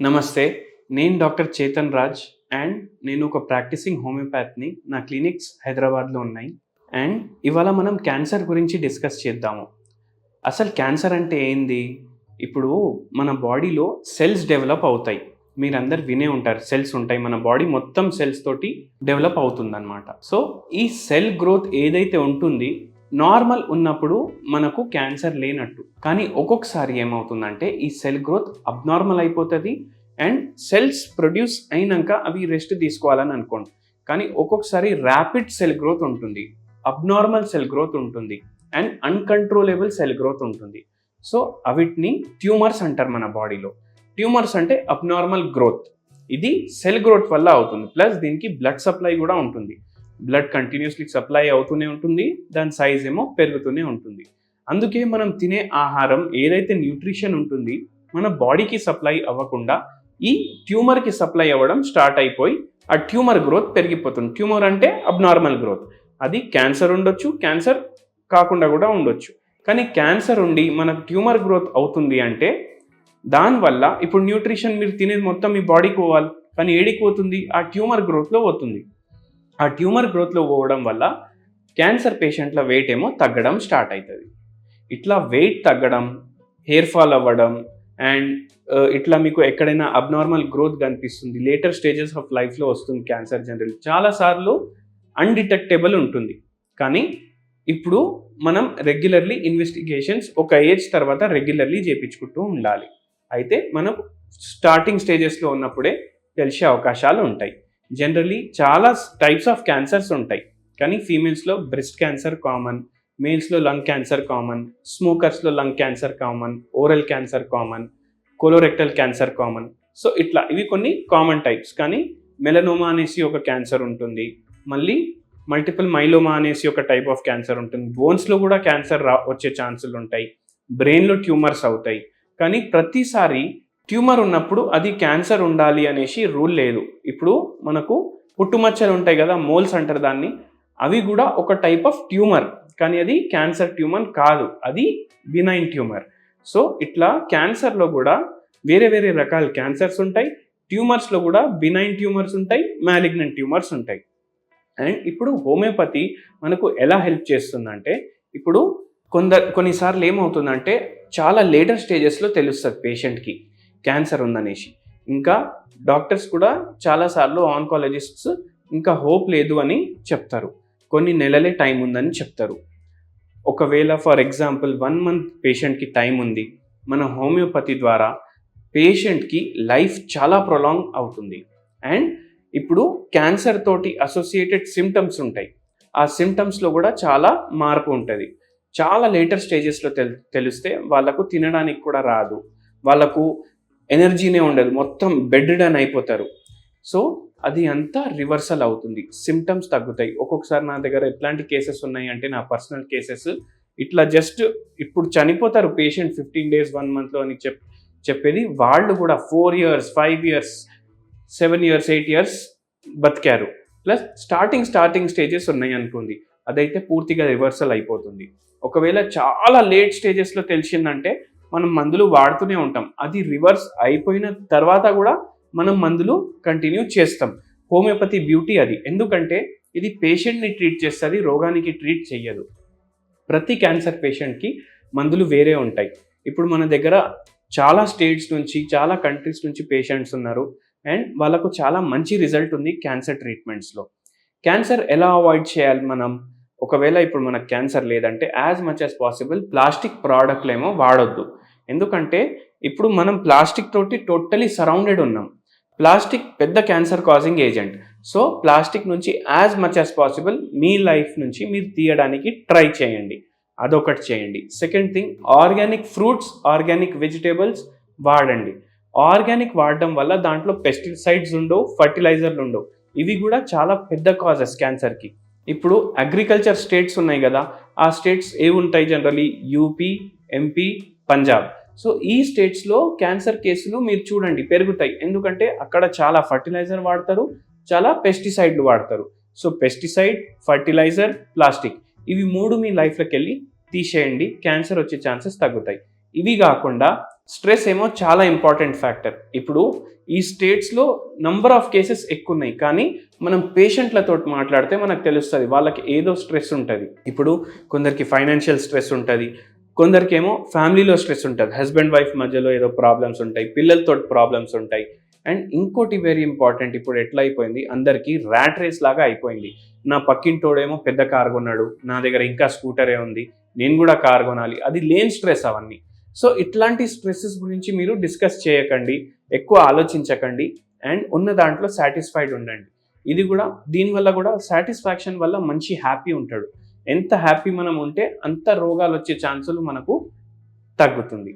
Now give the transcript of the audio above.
నమస్తే. నేను doctor Chetan Raj and నేను ఒక ప్రాక్టీసింగ్ హోమియోపాత్‌ని. నా క్లినిక్స్ హైదరాబాద్‌లో ఉన్నాయి. అండ్ ఇవాళ మనం క్యాన్సర్ గురించి డిస్కస్ చేద్దాము. అసలు క్యాన్సర్ అంటే ఏంది? ఇప్పుడు మన బాడీలో సెల్స్ డెవలప్ అవుతాయి. మీరందరూ వినే ఉంటారు. సెల్స్ ఉంటాయి. మన బాడీ మొత్తం సెల్స్ తోటి డెవలప్ అవుతుందన్నమాట. సో, ఈ సెల్ గ్రోత్ ఏదైతే ఉంటుంది నార్మల్ ఉన్నప్పుడు మనకు క్యాన్సర్ లేనట్టు. కానీ ఒక్కొక్కసారి ఏమవుతుందంటే ఈ సెల్ గ్రోత్ అబ్నార్మల్ అయిపోతది. అండ్ సెల్స్ ప్రొడ్యూస్ అయినంక అవి రెస్ట్ తీసుకోవాలని అనుకోండి. కానీ ఒక్కొక్కసారి ర్యాపిడ్ సెల్ గ్రోత్ ఉంటుంది. అబ్నార్మల్ సెల్ గ్రోత్ ఉంటుంది. అండ్ అన్‌కంట్రోలబుల్ సెల్ గ్రోత్ ఉంటుంది. సో, అవిటిని ట్యూమర్స్ అంటారు మన బాడీలో. ట్యూమర్స్ అంటే అబ్నార్మల్ గ్రోత్. ఇది సెల్ గ్రోత్ వల్ల అవుతుంది. ప్లస్ దీనికి బ్లడ్ సప్లై కూడా ఉంటుంది. బ్లడ్ కంటిన్యూస్లీ సప్లై అవుతూనే ఉంటుంది. దాని సైజ్ ఏమో పెరుగుతూనే ఉంటుంది. అందుకే మనం తినే ఆహారం ఏదైతే న్యూట్రిషన్ ఉంటుంది మన బాడీకి సప్లై అవ్వకుండా ఈ ట్యూమర్కి సప్లై అవ్వడం స్టార్ట్ అయిపోయి ఆ ట్యూమర్ గ్రోత్ పెరిగిపోతుంది. ట్యూమర్ అంటే అబ్నార్మల్ గ్రోత్. అది క్యాన్సర్ ఉండొచ్చు, క్యాన్సర్ కాకుండా కూడా ఉండొచ్చు. కానీ క్యాన్సర్ ఉండి మనకు ట్యూమర్ గ్రోత్ అవుతుంది అంటే దానివల్ల ఇప్పుడు న్యూట్రిషన్ మీరు తినేది మొత్తం మీ బాడీకి పోవాలి. కానీ ఏడికి పోతుంది? ఆ ట్యూమర్ గ్రోత్లో పోతుంది. ఆ ట్యూమర్ గ్రోత్లో పోవడం వల్ల క్యాన్సర్ పేషెంట్ల వెయిట్ ఏమో తగ్గడం స్టార్ట్ అవుతుంది. ఇట్లా వెయిట్ తగ్గడం, హెయిర్ ఫాల్ అవ్వడం అండ్ ఇట్లా మీకు ఎక్కడైనా అబ్నార్మల్ గ్రోత్ కనిపిస్తుంది. లేటర్ స్టేజెస్ ఆఫ్ లైఫ్లో వస్తుంది క్యాన్సర్ జనరల్. చాలాసార్లు అన్‌డిటెక్టబుల్ ఉంటుంది. కానీ ఇప్పుడు మనం రెగ్యులర్లీ ఇన్వెస్టిగేషన్స్ ఒక ఏజ్ తర్వాత రెగ్యులర్లీ చేయించుకుంటూ ఉండాలి. అయితే మనం స్టార్టింగ్ స్టేజెస్లో ఉన్నప్పుడే తెలిసే అవకాశాలు ఉంటాయి. జనరల్లీ చాలా టైప్స్ ఆఫ్ క్యాన్సర్స్ ఉంటాయి. కానీ ఫీమేల్స్లో బ్రెస్ట్ క్యాన్సర్ కామన్, మేల్స్లో లంగ్ క్యాన్సర్ కామన్, స్మోకర్స్లో lung cancer common, oral cancer common, colorectal cancer common. So ఇట్లా ఇవి కొన్ని కామన్ టైప్స్. కానీ మెలనోమా అనేసి ఒక క్యాన్సర్ ఉంటుంది. మళ్ళీ మల్టిపుల్ మైలోమా అనేసి ఒక టైప్ ఆఫ్ క్యాన్సర్ ఉంటుంది. బోన్స్లో కూడా క్యాన్సర్ వచ్చే ఛాన్సులు ఉంటాయి. బ్రెయిన్లో ట్యూమర్స్ అవుతాయి. కానీ ప్రతిసారి ట్యూమర్ ఉన్నప్పుడు అది క్యాన్సర్ ఉండాలి అనేసి రూల్ లేదు. ఇప్పుడు మనకు పుట్టుమచ్చలు ఉంటాయి కదా, మోల్స్ అంటారు దాన్ని. అవి కూడా ఒక టైప్ ఆఫ్ ట్యూమర్. కానీ అది క్యాన్సర్ ట్యూమర్ కాదు, అది బినైన్ ట్యూమర్. సో ఇట్లా క్యాన్సర్లో కూడా వేరే వేరే రకాల క్యాన్సర్స్ ఉంటాయి. ట్యూమర్స్లో కూడా బినైన్ ట్యూమర్స్ ఉంటాయి, మ్యాలిగ్నెంట్ ట్యూమర్స్ ఉంటాయి. అండ్ ఇప్పుడు హోమియోపతి మనకు ఎలా హెల్ప్ చేస్తుందంటే, ఇప్పుడు కొన్నిసార్లు ఏమవుతుందంటే చాలా లేటర్ స్టేజెస్లో తెలుస్తుంది పేషెంట్కి క్యాన్సర్ ఉందనేసి. ఇంకా డాక్టర్స్ కూడా చాలాసార్లు ఆన్కాలజిస్ట్స్ ఇంకా హోప్ లేదు అని చెప్తారు. కొన్ని నెలలే టైం ఉందని చెప్తారు. ఒకవేళ ఫర్ ఎగ్జాంపుల్ 1 మంత్ పేషెంట్కి టైం ఉంది, మన హోమియోపతి ద్వారా పేషెంట్కి లైఫ్ చాలా ప్రొలాంగ్ అవుతుంది. అండ్ ఇప్పుడు క్యాన్సర్ తోటి అసోసియేటెడ్ సిమ్టమ్స్ ఉంటాయి. ఆ సిమ్టమ్స్లో కూడా చాలా మార్పు ఉంటుంది. చాలా లేటర్ స్టేజెస్లో తెలిస్తే వాళ్ళకు తినడానికి కూడా రాదు, వాళ్ళకు ఎనర్జీనే ఉండదు, మొత్తం బెడ్ రిడన్ అయిపోతారు. సో అది అంతా రివర్సల్ అవుతుంది, సిమ్టమ్స్ తగ్గుతాయి. ఒక్కొక్కసారి నా దగ్గర ఎట్లాంటి కేసెస్ ఉన్నాయి అంటే నా పర్సనల్ కేసెస్, ఇట్లా జస్ట్ ఇప్పుడు చనిపోతారు పేషెంట్ 15 days 1 monthలో అని చెప్పేది. వాళ్ళు కూడా 4 years 5 years 7 years 8 years బతికారు. ప్లస్ స్టార్టింగ్ స్టేజెస్ ఉన్నాయి అనుకోండి, అదైతే పూర్తిగా రివర్సల్ అయిపోతుంది. ఒకవేళ చాలా లేట్ స్టేజెస్లో తెలిసిందంటే మనం మందులు వాడుతూనే ఉంటాం. అది రివర్స్ అయిపోయిన తర్వాత కూడా మనం మందులు కంటిన్యూ చేస్తాం. హోమియోపతి బ్యూటీ అది. ఎందుకంటే ఇది పేషెంట్ని ట్రీట్ చేస్తుంది, రోగానికి ట్రీట్ చెయ్యదు. ప్రతి క్యాన్సర్ పేషెంట్కి మందులు వేరే ఉంటాయి. ఇప్పుడు మన దగ్గర చాలా స్టేట్స్ నుంచి, చాలా కంట్రీస్ నుంచి పేషెంట్స్ ఉన్నారు. అండ్ వాళ్ళకు చాలా మంచి రిజల్ట్ ఉంది క్యాన్సర్ ట్రీట్మెంట్స్లో. క్యాన్సర్ ఎలా అవాయిడ్ చేయాలి మనం? ఒకవేళ ఇప్పుడు మనకు క్యాన్సర్ లేదంటే as much as possible plastic ప్రోడక్ట్లు ఏమో వాడొద్దు. ఎందుకంటే ఇప్పుడు మనం ప్లాస్టిక్ తోటి టోటలీ సరౌండెడ్ ఉన్నాం. ప్లాస్టిక్ పెద్ద cancer causing agent. So plastic నుంచి యాజ్ మచ్ యాజ్ పాసిబుల్ మీ లైఫ్ నుంచి మీరు తీయడానికి ట్రై చేయండి. అదొకటి చేయండి. Second thing, organic fruits, organic vegetables వాడండి. ఆర్గానిక్ వాడడం వల్ల దాంట్లో పెస్టిసైడ్స్ ఉండవు, ఫర్టిలైజర్లు ఉండవు. ఇవి కూడా చాలా పెద్ద కాజెస్ క్యాన్సర్కి. ఇప్పుడు అగ్రికల్చర్ స్టేట్స్ ఉన్నాయి కదా, ఆ స్టేట్స్ ఏవి ఉంటాయి generally? UP, MP, Punjab. So ఈ స్టేట్స్లో క్యాన్సర్ కేసులు మీరు చూడండి పెరుగుతాయి. ఎందుకంటే అక్కడ చాలా ఫర్టిలైజర్ వాడతారు, చాలా పెస్టిసైడ్లు వాడతారు. సో పెస్టిసైడ్, ఫర్టిలైజర్, ప్లాస్టిక్, ఇవి 3 మీ లైఫ్లోకి వెళ్ళి తీసేయండి, క్యాన్సర్ వచ్చే ఛాన్సెస్ తగ్గుతాయి. ఇవి కాకుండా స్ట్రెస్ ఏమో చాలా ఇంపార్టెంట్ ఫ్యాక్టర్. ఇప్పుడు ఈ స్టేట్స్‌లో నంబర్ ఆఫ్ కేసెస్ ఎక్కువున్నాయి. కానీ మనం పేషెంట్‌లతోటి మాట్లాడితే మనకు తెలుస్తది. వాళ్ళకి ఏదో స్ట్రెస్ ఉంటది. ఇప్పుడు కొందరికి ఫైనాన్షియల్ స్ట్రెస్ ఉంటది. కొందరికేమో ఫ్యామిలీలో స్ట్రెస్ ఉంటది. హస్బెండ్, వైఫ్ మధ్యలో ఏదో ప్రాబ్లమ్స్ ఉంటాయి. పిల్లలతోటి ప్రాబ్లమ్స్ ఉంటాయి. అండ్ ఇంకోటి వెరీ ఇంపార్టెంట్, ఇప్పుడు ఎట్లా అయిపోయింది, అందరికీ ర్యాట్ రేస్ లాగా అయిపోయింది. నా పక్కింటోడేమో పెద్ద కార్ కొన్నాడు. నా దగ్గర ఇంకా స్కూటరే ఉంది. నేను కూడా కార్ కొనాలి. అది లేని స్ట్రెస్ అవన్నీ. సో ఇట్లాంటి స్ట్రెసెస్ గురించి మీరు డిస్కస్ చేయకండి, ఎక్కువ ఆలోచించకండి అండ్ ఉన్న దాంట్లో సాటిస్ఫైడ్ ఉండండి. ఇది కూడా దీనివల్ల కూడా సాటిస్ఫాక్షన్ వల్ల మంచి హ్యాపీ ఉంటాడు. ఎంత హ్యాపీ మనం ఉంటే అంత రోగాలు వచ్చే ఛాన్సులు మనకు తగ్గుతుంది.